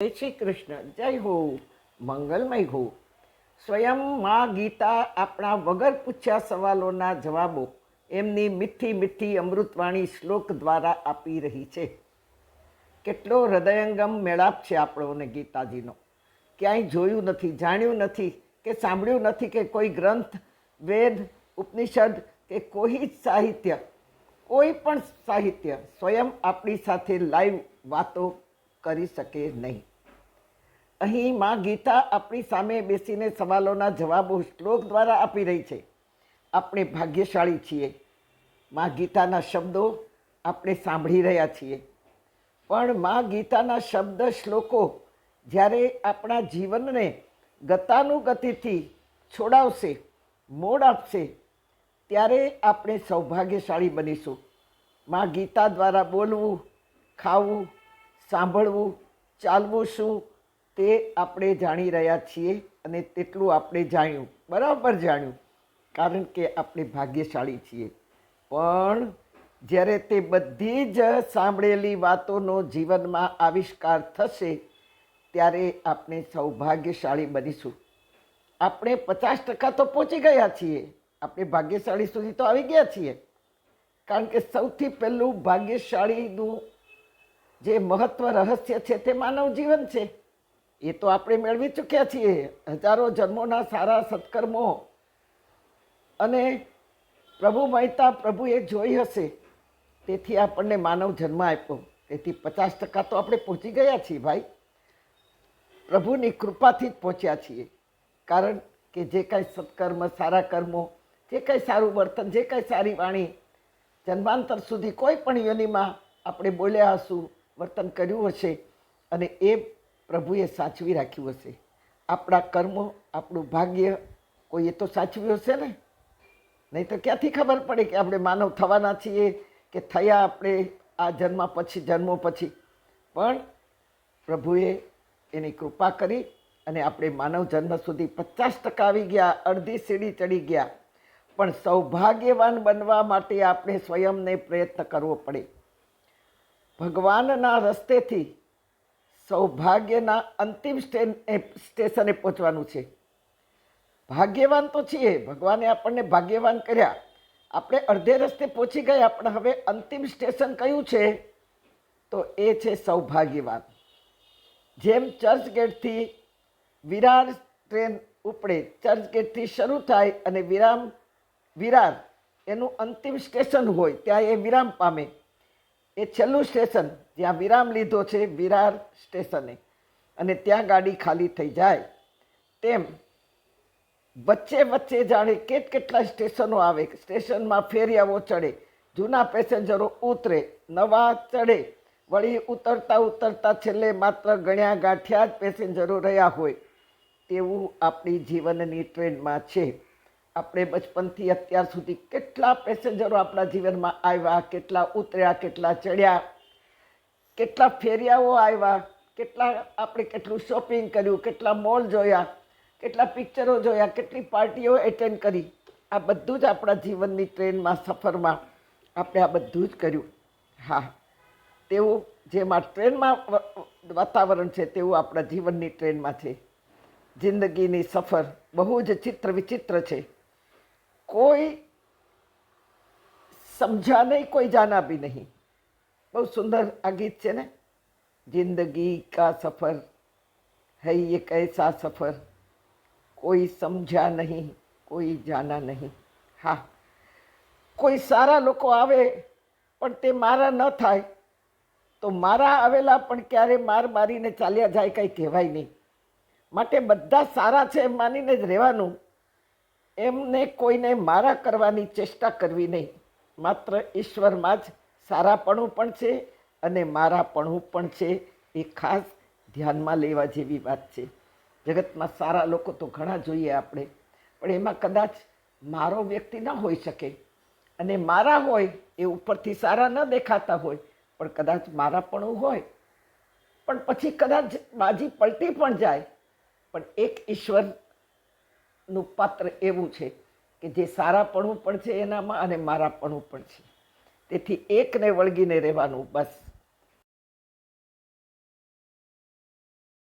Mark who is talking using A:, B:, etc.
A: જય શ્રી કૃષ્ણ. જય હો, મંગલમય હો. સ્વયં માં ગીતા આપણા વગર પૂછ્યા સવાલોના જવાબો એમની મીઠી મીઠી અમૃતવાણી શ્લોક દ્વારા આપી રહી છે. કેટલો હૃદયંગમ મેળાપ છે આપણોને ગીતાજીનો. ક્યાંય જોયું નથી, જાણ્યું નથી કે સાંભળ્યું નથી કે કોઈ ગ્રંથ, વેદ, ઉપનિષદ કે કોઈ જ સાહિત્ય, કોઈ પણ સાહિત્ય સ્વયં આપણી સાથે લાઈવ વાતો કરી શકે નહીં. અહીં માં ગીતા આપણી સામે બેસીને સવાલોના જવાબો શ્લોક દ્વારા આપી રહી છે. આપણે ભાગ્યશાળી છીએ. માં ગીતાના શબ્દો આપણે સાંભળી રહ્યા છીએ. પણ માં ગીતાના શબ્દ શ્લોકો જ્યારે આપણા જીવનને ગતાનુગતિથી છોડાવશે, મોડ આપશે, ત્યારે આપણે સૌભાગ્યશાળી બનીશું. માં ગીતા દ્વારા બોલવું, ખાવું, સાંભળવું, ચાલવું શું તે આપણે જાણી રહ્યા છીએ. અને તેટલું આપણે જાણ્યું, બરાબર જાણ્યું, કારણ કે આપણે ભાગ્યશાળી છીએ. પણ જ્યારે તે બધી જ સાંભળેલી વાતોનો જીવનમાં આવિષ્કાર થશે ત્યારે આપણે સૌભાગ્યશાળી બનીશું. આપણે 50% તો પહોંચી ગયા છીએ. આપણે ભાગ્યશાળી સુધી તો આવી ગયા છીએ. કારણ કે સૌથી પહેલું ભાગ્યશાળીનું જે મહત્વ રહસ્ય છે તે માનવ જીવન છે. એ તો આપણે મેળવી ચૂક્યા છીએ. હજારો જન્મોના સારા સત્કર્મો અને પ્રભુ મહેતા પ્રભુએ જોઈ હશે, તેથી આપણને માનવ જન્મ આપ્યો. તેથી 50% તો આપણે પહોંચી ગયા છીએ ભાઈ. પ્રભુની કૃપાથી જ પહોંચ્યા છીએ. કારણ કે જે કાંઈ સત્કર્મ, સારા કર્મો, જે કાંઈ સારું વર્તન, જે કાંઈ સારી વાણી જન્માંતર સુધી કોઈ પણ યોનિમાં આપણે બોલ્યા હશું, વર્તન કર્યું હશે, અને એ પ્રભુએ સાચવી રાખ્યું હશે. આપણા કર્મો, આપણું ભાગ્ય કોઈએ તો સાચવ્યું હશે ને. નહીં તો ક્યાંથી ખબર પડે કે આપણે માનવ થવાના છીએ કે થયા આપણે આ જન્મો પછી. પણ પ્રભુએ એની કૃપા કરી અને આપણે માનવ જન્મ સુધી 50% આવી ગયા, અડધી સીડી ચડી ગયા. પણ સૌભાગ્યવાન બનવા માટે આપણે સ્વયંને પ્રયત્ન કરવો પડે. ભગવાનના રસ્તેથી સૌભાગ્યના અંતિમ સ્ટેશને પહોંચવાનું છે. ભાગ્યવાન તો છીએ, ભગવાને આપણને ભાગ્યવાન કર્યા. આપણે અડધે રસ્તે પહોંચી ગયા, પણ હવે અંતિમ સ્ટેશન કયું છે? તો એ છે સૌભાગ્યવાન. જેમ ચર્ચગેટથી વિરાર ટ્રેન ઉપડે, ચર્ચગેટથી શરૂ થાય અને વિરાર એનું અંતિમ સ્ટેશન હોય, ત્યાં એ વિરામ પામે. એ છેલ્લું સ્ટેશન જ્યાં વિરામ લીધો છે, વિરાર સ્ટેશને, અને ત્યાં ગાડી ખાલી થઈ જાય. તેમ વચ્ચે વચ્ચે જાણે કેટલા સ્ટેશનો આવે, સ્ટેશનમાં ફેરિયાઓ ચડે, જૂના પેસેન્જરો ઉતરે, નવા ચડે, વળી ઉતરતા છેલ્લે માત્ર ગણ્યા ગાંઠ્યા જ પેસેન્જરો રહ્યા હોય. તેવું આપણી જીવનની ટ્રેનમાં છે. આપણે બચપનથી અત્યાર સુધી કેટલા પેસેન્જરો આપણા જીવનમાં આવ્યા, કેટલા ઉતર્યા, કેટલા ચડ્યા, કેટલા ફેરિયાઓ આવ્યા, કેટલું શોપિંગ કર્યું, કેટલા મોલ જોયા, કેટલા પિક્ચરો જોયા, કેટલી પાર્ટીઓ એટેન્ડ કરી. આ બધું જ આપણા જીવનની ટ્રેનમાં, સફરમાં આપણે આ બધું જ કર્યું. હા, તેવું જેમાં ટ્રેનમાં વાતાવરણ છે તેવું આપણા જીવનની ટ્રેનમાં છે. જિંદગીની સફર બહુ જ ચિત્ર વિચિત્ર છે. કોઈ સમજા નહીં, કોઈ જાના भी નહીં. બહુ સુંદર આ ગીત છે ને. જિંદગી કા સફર है ये कैसा सफर, કોઈ સમજા નહીં, કોઈ જાના નહીં. હા, કોઈ સારા લોકો આવે પણ તે મારા ન થાય, તો મારા આવેલા પણ ક્યારે મારીને ચાલ્યા જાય, કંઈ કહેવાય નહીં. માટે બધા સારા છે એમ માનીને જ રહેવાનું. એમને કોઈને મારા કરવાની ચેષ્ટા કરવી નહીં. માત્ર ઈશ્વરમાં જ સારાપણું પણ છે અને મારાપણું પણ છે. એ ખાસ ધ્યાનમાં લેવા જેવી વાત છે. જગતમાં સારા લોકો તો ઘણા જોઈએ આપણે, પણ એમાં કદાચ મારો વ્યક્તિ ન હોઈ શકે, અને મારા હોય એ ઉપરથી સારા ન દેખાતા હોય, પણ કદાચ મારાપણું હોય, પણ પછી કદાચ બાજી પલટી પણ જાય. પણ એક ઈશ્વરનું પાત્ર એવું છે કે જે સારાપણું પણ છે એનામાં અને મારાપણું પણ છે. તેથી એકને વળગીને રહેવાનું બસ.